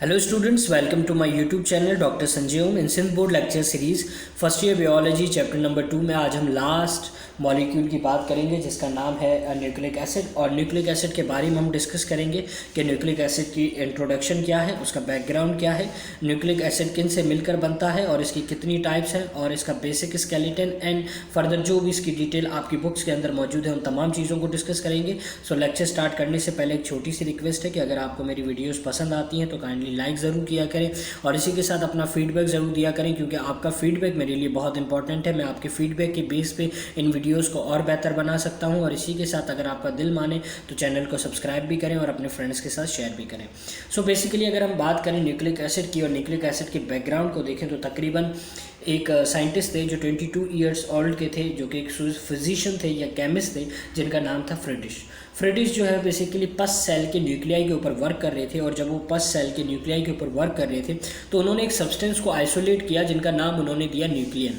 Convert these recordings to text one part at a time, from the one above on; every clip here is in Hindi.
Hello students, welcome to my YouTube channel doctor Sanjay Om in Sindh board lecture series first year biology chapter number 2 में आज हम लास्ट मॉलिक्यूल की बात करेंगे जिसका नाम है न्यूक्लिक एसिड। और न्यूक्लिक एसिड के बारे में हम डिस्कस करेंगे कि न्यूक्लिक एसिड की इंट्रोडक्शन क्या है, उसका बैकग्राउंड क्या है, न्यूक्लिक एसिड किन से मिलकर बनता है और इसकी कितनी टाइप्स हैं और इसका बेसिक स्केलेटन एंड फर्दर जो भी इसकी डिटेल आपकी बुक्स के अंदर मौजूद है उन तमाम चीज़ों को डिस्कस करेंगे। सो लेक्चर स्टार्ट करने से पहले एक छोटी सी रिक्वेस्ट है कि अगर आपको मेरी वीडियोज़ पसंद आती हैं तो काइंडली लाइक ज़रूर किया करें और इसी के साथ अपना फीडबैक ज़रूर दिया करें, क्योंकि आपका फीडबैक मेरे लिए बहुत इंपॉर्टेंट है। मैं आपके फीडबैक के बेस पे इन वीडियोस को और बेहतर बना सकता हूं। और इसी के साथ अगर आपका दिल माने तो चैनल को सब्सक्राइब भी करें और अपने फ्रेंड्स के साथ शेयर भी करें। सो बेसिकली अगर हम बात करें न्यूक्लिक एसिड की और न्यूक्लिक एसिड के बैकग्राउंड को देखें तो तकरीबन एक साइंटिस्ट थे जो 22 ईयर्स ओल्ड के थे, जो कि एक फिजिशियन थे या केमिस्ट थे जिनका नाम था फ्रेडिश जो है बेसिकली पस सेल के न्यूक्लियाई के ऊपर वर्क कर रहे थे। और जब वो पस सेल के न्यूक्लियाई के ऊपर वर्क कर रहे थे तो उन्होंने एक सब्सटेंस को आइसोलेट किया जिनका नाम उन्होंने दिया न्यूक्लियन।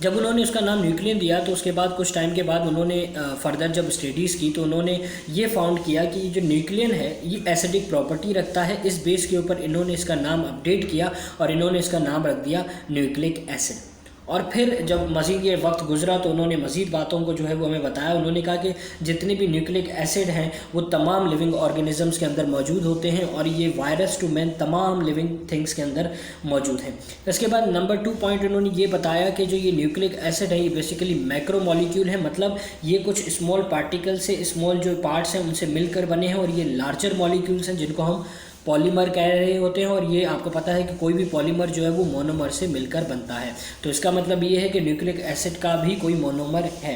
जब उन्होंने उसका नाम न्यूक्लियन दिया तो उसके बाद कुछ टाइम के बाद उन्होंने फर्दर जब स्टडीज़ की तो उन्होंने ये फाउंड किया कि जो न्यूक्लियन है ये एसिडिक प्रॉपर्टी रखता है। इस बेस के ऊपर इन्होंने इसका नाम अपडेट किया और इन्होंने इसका नाम रख दिया न्यूक्लिक एसिड। और फिर जब मज़ीद ये वक्त गुजरा तो उन्होंने मज़ीद बातों को जो है वो हमें बताया। उन्होंने कहा कि जितने भी न्यूक्लिक एसिड हैं वो तमाम लिविंग ऑर्गेनिजम्स के अंदर मौजूद होते हैं और ये वायरस टू मैन तमाम लिविंग थिंग्स के अंदर मौजूद हैं। इसके बाद नंबर 2 पॉइंट उन्होंने ये बताया कि जो ये न्यूक्लिक एसिड है ये बेसिकली मैक्रो मॉलिक्यूल है, मतलब ये कुछ स्मॉल पार्टिकल से स्मॉल जो पार्ट्स हैं उनसे मिलकर बने हैं और ये लार्जर मॉलिक्यूल्स हैं जिनको हम पॉलीमर कह रहे होते हैं। और ये आपको पता है कि कोई भी पॉलीमर जो है वो मोनोमर से मिलकर बनता है, तो इसका मतलब ये है कि न्यूक्लिक एसिड का भी कोई मोनोमर है।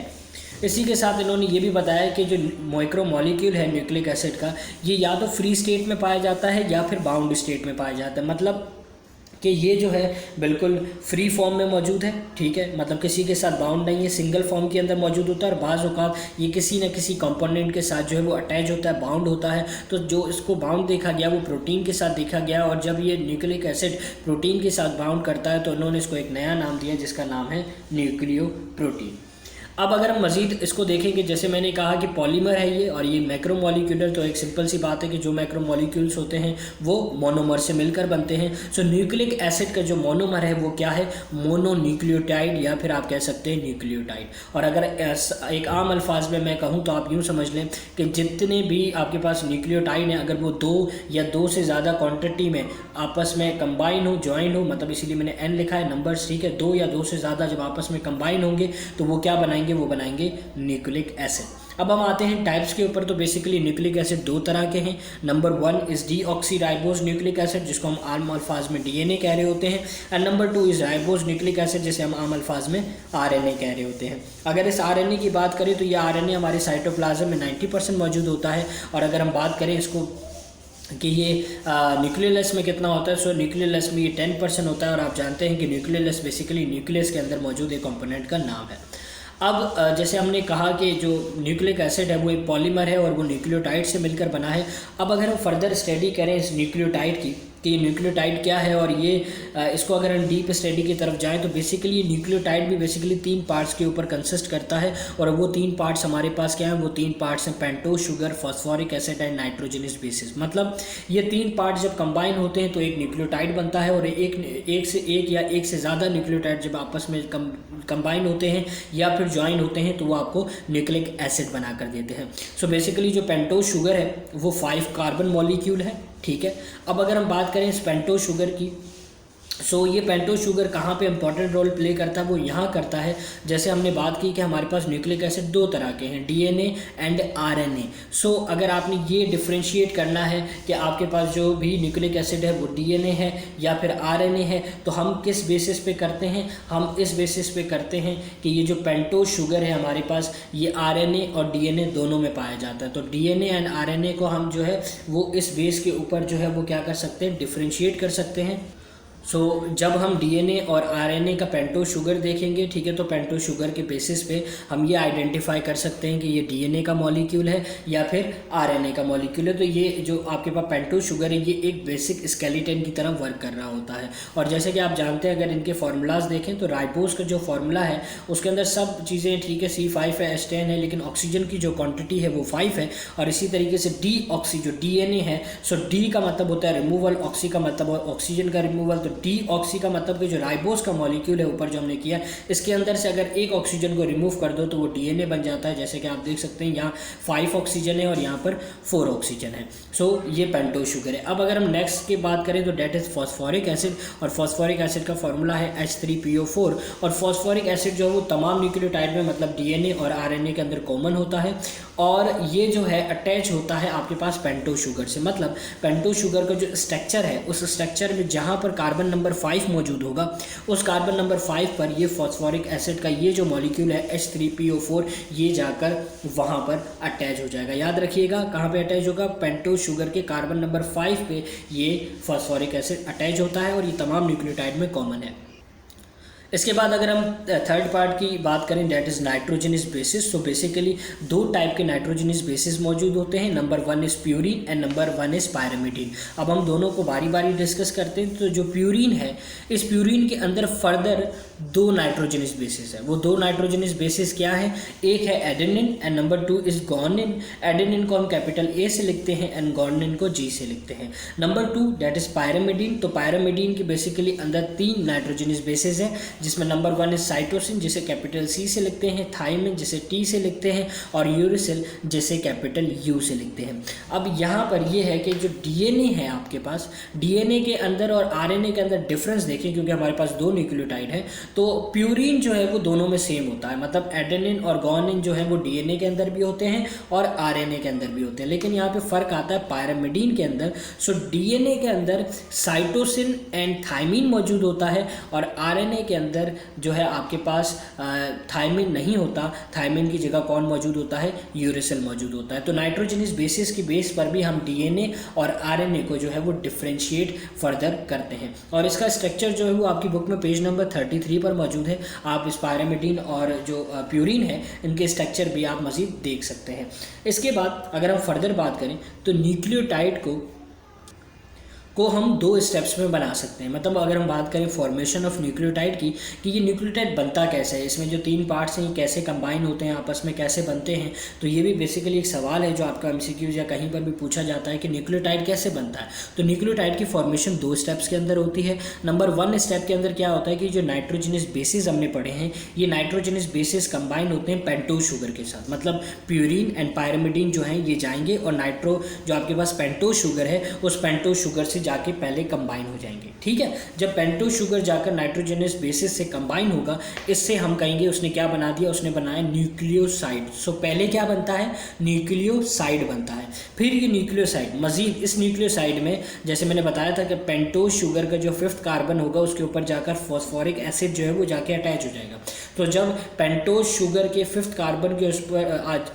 इसी के साथ इन्होंने ये भी बताया कि जो माइक्रो मॉलिक्यूल है न्यूक्लिक एसिड का ये या तो फ्री स्टेट में पाया जाता है या फिर बाउंड स्टेट में पाया जाता है, मतलब कि ये जो है बिल्कुल फ्री फॉर्म में मौजूद है, ठीक है, मतलब किसी के साथ बाउंड नहीं है, सिंगल फॉर्म के अंदर मौजूद होता है। और बाज़ औक़ात ये किसी न किसी कंपोनेंट के साथ जो है वो अटैच होता है, बाउंड होता है। तो जो इसको बाउंड देखा गया वो प्रोटीन के साथ देखा गया और जब ये न्यूक्लिक एसिड प्रोटीन के साथ बाउंड करता है तो उन्होंने इसको एक नया नाम दिया जिसका नाम है न्यूक्लियो प्रोटीन। अब अगर हम मज़ीद इसको देखेंगे, जैसे मैंने कहा कि पॉलीमर है ये और ये मैक्रोमोलिक्यूलर, तो एक सिंपल सी बात है कि जो मैक्रोमोलिक्यूल्स होते हैं वो मोनोमर से मिलकर बनते हैं। सो न्यूक्लिक एसिड का जो मोनोमर है वो क्या है, मोनोन्यूक्लियोटाइड या फिर आप कह सकते हैं न्यूक्लियोटाइड। और अगर एक आम अल्फाज में मैं कहूँ तो आप यूँ समझ लें कि जितने भी आपके पास न्यूक्लियोटाइड हैं अगर वो 2 या 2 से ज़्यादा क्वान्टिटी में आपस में कंबाइन हो, ज्वाइन हो, मतलब इसीलिए मैंने n लिखा है नंबर्स, ठीक है, 2 या 2 से ज़्यादा जब आपस में कंबाइन होंगे तो वो क्या बनाएंगे, वो बनाएंगे न्यूक्लिक एसिड। अब हम आते हैं टाइप्स के ऊपर। तो बेसिकली न्यूक्लिक एसिड 2 तरह के हैं। Number 1 is deoxyribose nucleic acid जिसको हम आम अल्फाज में डीएनए कह रहे होते हैं, and number 2 is ribose nucleic acid जिसे हम आम अल्फाज में आरएनए कह रहे होते हैं। अगर इस आरएनए की बात करें तो ये आरएनए हमारे साइटोप्लाज्म में 90% मौजूद होता है। और अगर हम बात करें इसको कि ये न्यूक्लियस में कितना होता है, सो न्यूक्लियस में ये 10% होता है। और आप जानते हैं कि न्यूक्लियस बेसिकली न्यूक्लियस के अंदर मौजूद एक कंपोनेंट का नाम है। अब जैसे हमने कहा कि जो न्यूक्लिक एसिड है वो एक पॉलीमर है और वो न्यूक्लियोटाइड से मिलकर बना है। अब अगर हम फर्दर स्टडी करें इस न्यूक्लियोटाइड की कि ये न्यूक्लियोटाइड क्या है और ये इसको अगर हम डीप स्टडी की तरफ जाएं तो बेसिकली ये न्यूक्लियोटाइड भी बेसिकली 3 पार्ट्स के ऊपर कंसिस्ट करता है। और वो 3 पार्ट्स हमारे पास क्या हैं, वो 3 पार्ट्स हैं pentose sugar, phosphoric acid and nitrogenous bases. मतलब ये 3 पार्ट्स जब कंबाइन होते हैं तो एक न्यूक्लियोटाइड बनता है। और एक से एक या एक से ज़्यादा न्यूक्लियोटाइड जब आपस में कंबाइन होते हैं या फिर ज्वाइन होते हैं तो वो आपको न्यूक्लिक एसिड बना कर देते हैं। सो बेसिकली जो पेंटोज शुगर है वो 5 कार्बन मॉलिक्यूल है, ठीक है। अब अगर हम बात करें इस पेंटोज शुगर की, सो ये पेंटोज शुगर कहाँ पे इंपॉर्टेंट रोल प्ले करता है, वो यहाँ करता है। जैसे हमने बात की कि हमारे पास न्यूक्लिक एसिड 2 तरह के हैं, डीएनए एंड आरएनए। सो अगर आपने ये डिफ्रेंशिएट करना है कि आपके पास जो भी न्यूक्लिक एसिड है वो डीएनए है या फिर आरएनए है, तो हम किस बेसिस पे करते हैं, हम इस बेसिस पे करते हैं कि ये जो पेंटोज शुगर है हमारे पास ये आरएनए और डीएनए दोनों में पाया जाता है। तो डीएनए एंड आरएनए को हम जो है वो इस बेस के ऊपर जो है वो क्या कर सकते हैं, डिफ्रेंशिएट कर सकते हैं। जब हम डीएनए और आरएनए का पेंटोज शुगर देखेंगे, ठीक है, तो पेंटोज शुगर के बेसिस पे हम ये आइडेंटिफाई कर सकते हैं कि ये डीएनए का मॉलिक्यूल है या फिर आरएनए का मॉलिक्यूल है। तो ये जो आपके पास पेंटोज शुगर है, ये एक बेसिक स्केलेटन की तरह वर्क कर रहा होता है। और जैसे कि आप जानते हैं, अगर इनके फार्मूलाज देखें तो राइबोस का जो फार्मूला है उसके अंदर सब चीज़ें ठीक है, C5 है, H10 है, लेकिन ऑक्सीजन की जो क्वान्टिटी है वो 5 है। और इसी तरीके से डी ऑक्सी जो डीएनए है, सो डी का मतलब होता है रिमूवल, ऑक्सी का मतलब ऑक्सीजन का रिमूवल। तो डी ऑक्सी का मतलब कि जो राइबोस का मॉलिक्यूल है ऊपर जो हमने किया, इसके अंदर से अगर एक ऑक्सीजन को रिमूव कर दो तो वो डीएनए बन जाता है। जैसे कि आप देख सकते हैं यहाँ 5 ऑक्सीजन है और यहाँ पर 4 ऑक्सीजन है। ये पेंटोज शुगर है। अब अगर हम नेक्स्ट की बात करें तो डेट इज फॉस्फोरिक एसिड, और फॉस्फोरिक एसिड का फॉर्मूला है H3PO4। और फॉस्फोरिक एसिड जो है वो तमाम न्यूक्लियोटाइड में मतलब डीएनए और आरएनए के अंदर कॉमन होता है, और ये जो है अटैच होता है आपके पास पेंटोज शुगर से। मतलब पेंटोज शुगर का जो स्ट्रक्चर है, उस स्ट्रक्चर में जहाँ पर कार्बन नंबर 5 मौजूद होगा, उस कार्बन नंबर 5 पर ये फॉस्फोरिक एसिड का ये जो मॉलिक्यूल है H3PO4, ये जाकर वहाँ पर अटैच हो जाएगा। याद रखिएगा कहाँ पे अटैच होगा, पेंटोज शुगर के कार्बन नंबर 5 पे ये फॉस्फोरिक एसिड अटैच होता है, और ये तमाम न्यूक्लियोटाइड में कॉमन है। इसके बाद अगर हम थर्ड पार्ट की बात करें, डेट इज़ नाइट्रोजनस बेसिस। तो बेसिकली 2 टाइप के नाइट्रोजनस बेसिस मौजूद होते हैं। Number 1 is purine and number 1 is pyrimidine. अब हम दोनों को बारी बारी डिस्कस करते हैं। तो जो प्यूरिन है, इस प्यूरिन के अंदर फर्दर 2 नाइट्रोजनस बेसिस है। वो 2 नाइट्रोजनस बेसिस क्या है, एक है adenine and number 2 is guanine. Adenine को हम कैपिटल A से लिखते हैं एंड गुआनिन को G से लिखते हैं। Number 2 that is pyrimidine. तो पायरामिडीन के बेसिकली अंदर 3 नाइट्रोजनस बेसिस हैं, जिसमें नंबर 1 इज साइटोसिन, जिसे कैपिटल C से लिखते हैं, थाइमिन जिसे T से लिखते हैं, और यूरिसिल जिसे कैपिटल U से लिखते हैं। अब यहाँ पर ये है कि जो डीएनए है आपके पास, डीएनए के अंदर और आरएनए के अंदर डिफरेंस देखें, क्योंकि हमारे पास 2 न्यूक्लियोटाइड है, तो प्यूरिन जो है वो दोनों में सेम होता है। मतलब एडेनिन और गुआनिन जो है वो डीएनए के अंदर भी होते हैं और आरएनए के अंदर भी होते हैं, लेकिन यहाँ पे फ़र्क आता है पायरामिडीन के अंदर। डीएनए के अंदर साइटोसिन एंड थाइमिन मौजूद होता है, और आरएनए के अंदर जो है आपके पास थाइमिन नहीं होता। थाइमिन की जगह कौन मौजूद होता है, यूरिसिल मौजूद होता है। तो नाइट्रोजनस बेसिस की बेस पर भी हम डीएनए और आरएनए को जो है वो डिफ्रेंशिएट फर्दर करते हैं, और इसका स्ट्रक्चर जो है वो आपकी बुक में पेज नंबर 33 पर मौजूद है। आप इस पायरामिडीन और जो प्यूरिन है, इनके स्ट्रक्चर भी आप मज़ीद देख सकते हैं। इसके बाद अगर हम फर्दर बात करें तो न्यूक्लियोटाइड को हम 2 स्टेप्स में बना सकते हैं। मतलब अगर हम बात करें फॉर्मेशन ऑफ न्यूक्लियोटाइड की, कि ये न्यूक्लियोटाइड बनता कैसे है, इसमें जो 3 पार्ट्स हैं ये कैसे कंबाइन होते हैं, आपस में कैसे बनते हैं, तो ये भी बेसिकली एक सवाल है जो आपका MCQs या कहीं पर भी पूछा जाता है कि न्यूक्लियोटाइड कैसे बनता है। तो न्यूक्लियोटाइड की फॉर्मेशन 2 स्टेप्स के अंदर होती है। नंबर 1 स्टेप के अंदर क्या होता है कि जो नाइट्रोजनस बेसिस हमने पढ़े हैं, ये नाइट्रोजनस बेसिस कंबाइन होते हैं पेंटोज शुगर के साथ। मतलब प्यूरिन एंड पायरामिडीन जो हैं ये जाएंगे, और नाइट्रो जो आपके पास पेंटोज शुगर है, उस पेंटोज शुगर से जाके पहले कंबाइन हो जाएंगे। ठीक है, जब पेंटोज शुगर जाकर नाइट्रोजनस बेसिस से कंबाइन होगा, इससे हम कहेंगे उसने क्या बना दिया, उसने बनाया न्यूक्लियोसाइड। पहले क्या बनता है, न्यूक्लियोसाइड बनता है। फिर ये न्यूक्लियोसाइड मजीद इस न्यूक्लियोसाइड में, जैसे मैंने बताया था कि पेंटोज शुगर का जो 5th कार्बन होगा उसके ऊपर जाकर फॉस्फोरिक एसिड जो है वो जाके अटैच हो जाएगा। तो जब पेंटोज शुगर के 5th कार्बन के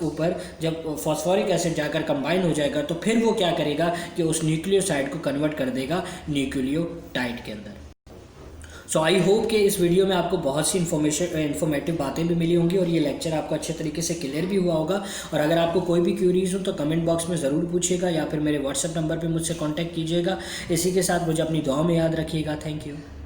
ऊपर जब फॉस्फोरिक एसिड जाकर कंबाइन हो जाएगा, तो फिर वो क्या करेगा कि उस न्यूक्लियोसाइड को कन्वर्ट कर देगा न्यूक्लियोटाइड के अंदर। आई होप कि इस वीडियो में आपको बहुत सी इन्फॉर्मेटिव बातें भी मिली होंगी, और ये लेक्चर आपको अच्छे तरीके से क्लियर भी हुआ होगा। और अगर आपको कोई भी क्यूरीज हो तो कमेंट बॉक्स में ज़रूर पूछिएगा, या फिर मेरे व्हाट्सएप नंबर पे मुझसे कांटेक्ट कीजिएगा। इसी के साथ मुझे अपनी दुआ में याद रखिएगा। Thank you.